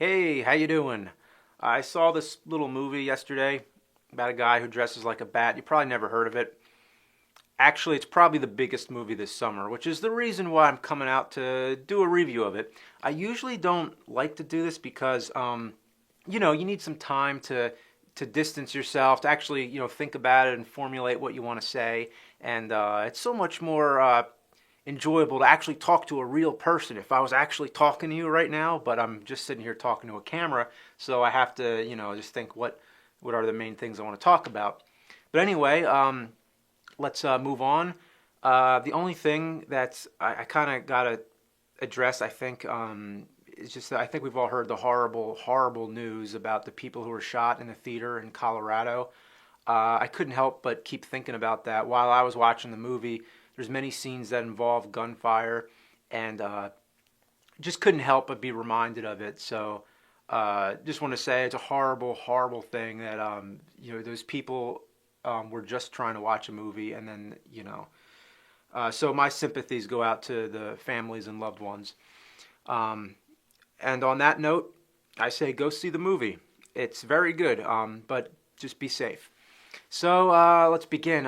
Hey, how you doing? I saw this little movie yesterday about a guy who dresses like a bat. You probably never heard of it. Actually, it's probably the biggest movie this summer, which is the reason why I'm coming out to do a review of it. I usually don't like to do this because, you need some time to distance yourself, to actually, think about it and formulate what you want to say. And it's so much more enjoyable to actually talk to a real person if I was actually talking to you right now, but I'm just sitting here talking to a camera, so I have to, just think what are the main things I want to talk about. But anyway, let's move on. The only thing that's I kind of got to address, I think, is just that I think we've all heard the horrible, horrible news about the people who were shot in the theater in Colorado. I couldn't help but keep thinking about that while I was watching the movie. There's many scenes that involve gunfire, and just couldn't help but be reminded of it. So, just want to say it's a horrible, horrible thing that those people were just trying to watch a movie, and then So my sympathies go out to the families and loved ones. Um, and on that note, I say go see the movie. It's very good, but just be safe. So let's begin.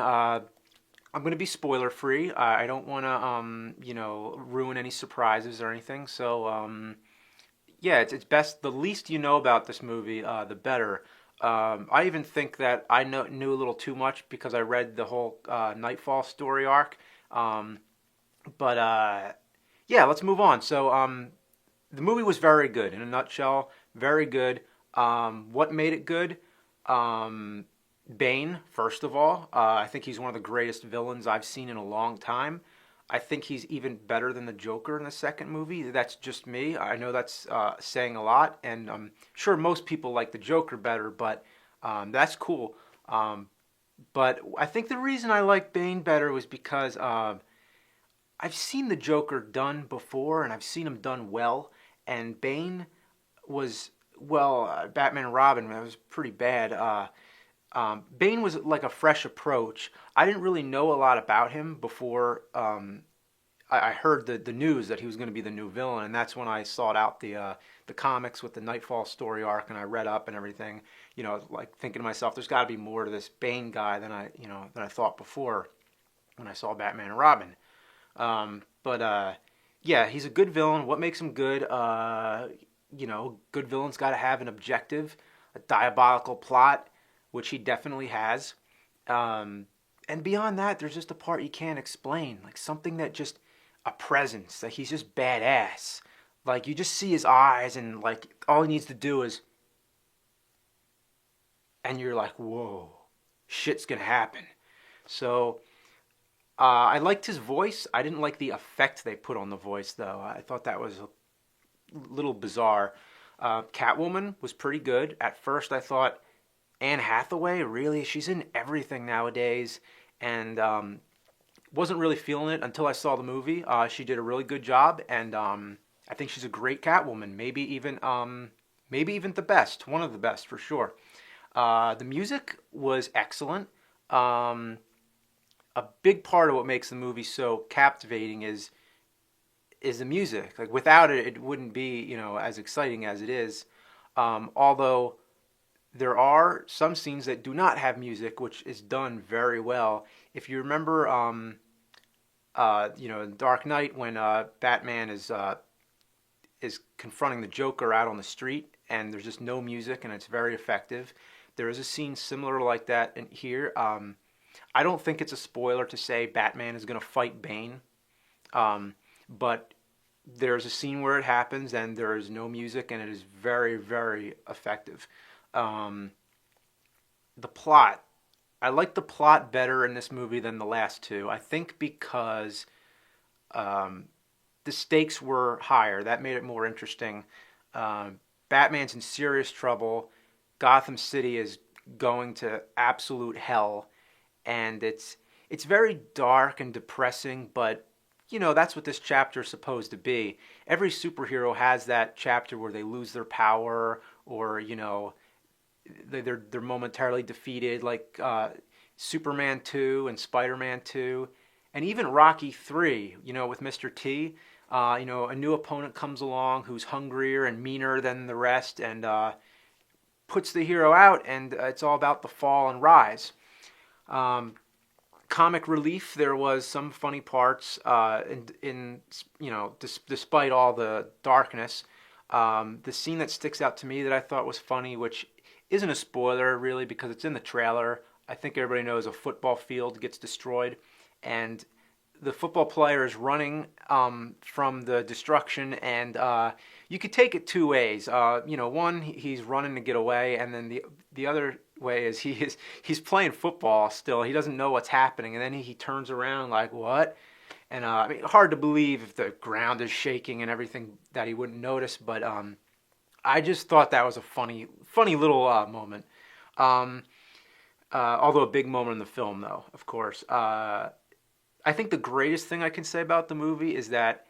I'm going to be spoiler free. I don't want to, ruin any surprises or anything. So, yeah, it's best. The least you know about this movie, the better. I even think that knew a little too much because I read the whole Nightfall story arc. Um, but yeah, let's move on. So, the movie was very good in a nutshell. Very good. What made it good? Um, Bane, first of all. I think he's one of the greatest villains I've seen in a long time. I think he's even better than the Joker in the second movie. That's just me. I know that's saying a lot, and I'm sure most people like the Joker better, but that's cool. But I think the reason I like Bane better was because I've seen the Joker done before, and I've seen him done well, and Bane was, well, Batman and Robin, that was pretty bad. Bane was like a fresh approach. I didn't really know a lot about him before I heard the news that he was going to be the new villain, and that's when I sought out the comics with the Nightfall story arc, and I read up and everything. Like thinking to myself, there's got to be more to this Bane guy than I thought before when I saw Batman and Robin. But yeah, he's a good villain. What makes him good? Good villains got to have an objective, a diabolical plot, which he definitely has. And beyond that, there's just a part you can't explain, like something that just a presence, like he's just badass. Like you just see his eyes, and like all he needs to do is, and you're like, whoa, shit's gonna happen. So I liked his voice. I didn't like the effect they put on the voice, though. I thought that was a little bizarre. Catwoman was pretty good. At first, I thought, Anne Hathaway, really? She's in everything nowadays, and wasn't really feeling it until I saw the movie. She did a really good job, and I think she's a great Catwoman. Maybe even the best, one of the best for sure. The music was excellent. A big part of what makes the movie so captivating is the music. Like without it, it wouldn't be as exciting as it is. Although there are some scenes that do not have music, which is done very well. If you remember, in Dark Knight when Batman is confronting the Joker out on the street, and there's just no music, and it's very effective. There is a scene similar like that in here. I don't think it's a spoiler to say Batman is going to fight Bane, but there's a scene where it happens, and there is no music, and it is very, very effective. Um, the plot. I like the plot better in this movie than the last two. I think because um, the stakes were higher. That made it more interesting. Batman's in serious trouble. Gotham City is going to absolute hell, and it's very dark and depressing. But that's what this chapter is supposed to be. Every superhero has that chapter where they lose their power, or they're momentarily defeated, like Superman 2 and Spider-Man 2, and even Rocky 3, with Mr. T. A new opponent comes along who's hungrier and meaner than the rest, and puts the hero out, and it's all about the fall and rise. Um, Comic relief. There was some funny parts despite all the darkness. The scene that sticks out to me that I thought was funny, which isn't a spoiler really because it's in the trailer. I think everybody knows a football field gets destroyed, and the football player is running from the destruction, and you could take it two ways. One, he's running to get away, and then the other way is he's playing football still. He doesn't know what's happening, and then he turns around like what? And I mean, hard to believe if the ground is shaking and everything that he wouldn't notice. But I just thought that was a funny little moment. Um, Although a big moment in the film, though, of course. I think the greatest thing I can say about the movie is that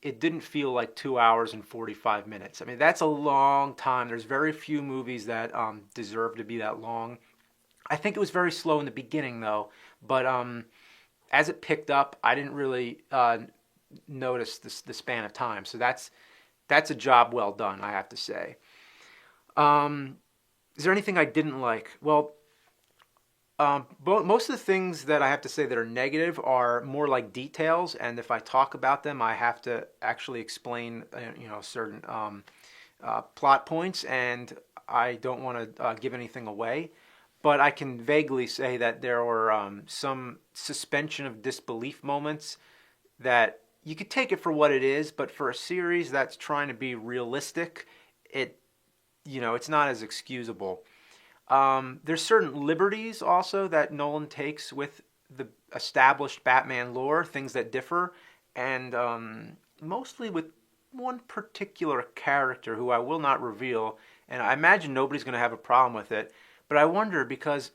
it didn't feel like 2 hours and 45 minutes. I mean, that's a long time. There's very few movies that deserve to be that long. I think it was very slow in the beginning, though, but as it picked up, I didn't really notice the span of time. So that's a job well done, I have to say. Is there anything I didn't like? Well, most of the things that I have to say that are negative are more like details, and if I talk about them, I have to actually explain, certain plot points, and I don't want to give anything away. But I can vaguely say that there were some suspension of disbelief moments that you could take it for what it is, but for a series that's trying to be realistic, it's not as excusable. There's certain liberties also that Nolan takes with the established Batman lore, things that differ, and mostly with one particular character who I will not reveal, and I imagine nobody's going to have a problem with it, but I wonder because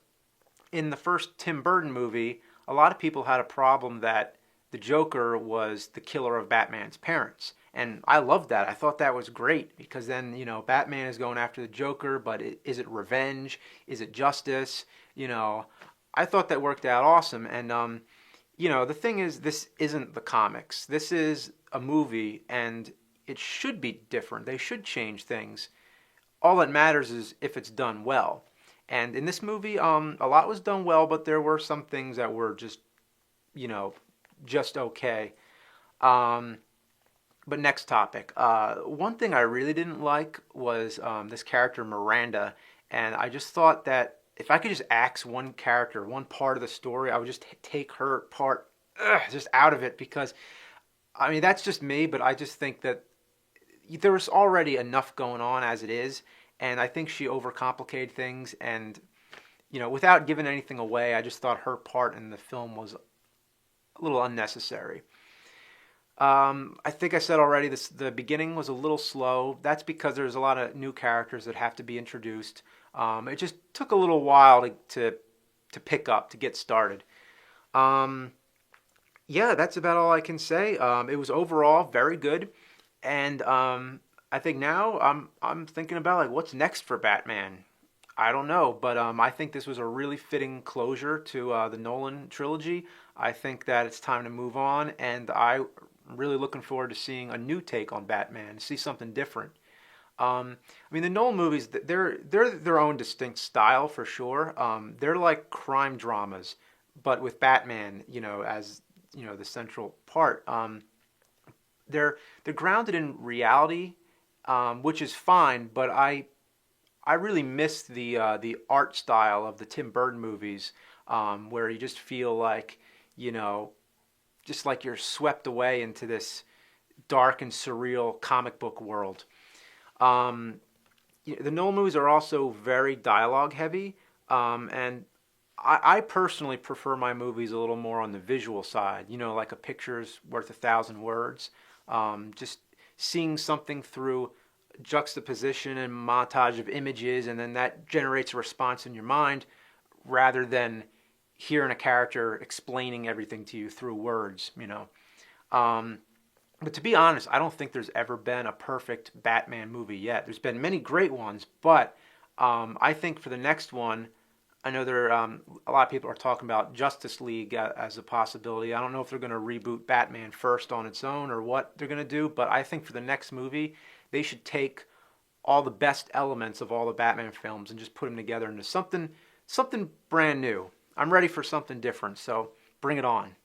in the first Tim Burton movie, a lot of people had a problem that the Joker was the killer of Batman's parents. And I loved that. I thought that was great because then, Batman is going after the Joker, but is it revenge? Is it justice? I thought that worked out awesome. And, the thing is, this isn't the comics. This is a movie, and it should be different. They should change things. All that matters is if it's done well. And in this movie, a lot was done well, but there were some things that were just okay. But next topic. One thing I really didn't like was this character Miranda, and I just thought that if I could just axe one character, one part of the story, I would just take her part just out of it because, I mean, that's just me, but I just think that there was already enough going on as it is, and I think she overcomplicated things, and, without giving anything away, I just thought her part in the film was a little unnecessary. I think I said already the beginning was a little slow. That's because there's a lot of new characters that have to be introduced. It just took a little while to pick up, to get started. Yeah, that's about all I can say. It was overall very good, and I think now I'm thinking about like what's next for Batman. I don't know, but I think this was a really fitting closure to the Nolan trilogy. I think that it's time to move on, and I'm really looking forward to seeing a new take on Batman, see something different. I mean, the Nolan movies, they're their own distinct style for sure. They're like crime dramas, but with Batman, as the central part. They're grounded in reality, which is fine, but I really miss the art style of the Tim Burton movies, where you just feel like just like you're swept away into this dark and surreal comic book world. The Nolan movies are also very dialogue heavy, and I personally prefer my movies a little more on the visual side. Like a picture's worth 1,000 words. Just seeing something through juxtaposition and montage of images, and then that generates a response in your mind, rather than hearing a character explaining everything to you through words. But to be honest, I don't think there's ever been a perfect Batman movie yet. There's been many great ones, but I think for the next one, I know a lot of people are talking about Justice League as a possibility. I don't know if they're going to reboot Batman first on its own or what they're going to do, but I think for the next movie, they should take all the best elements of all the Batman films and just put them together into something brand new. I'm ready for something different, so bring it on.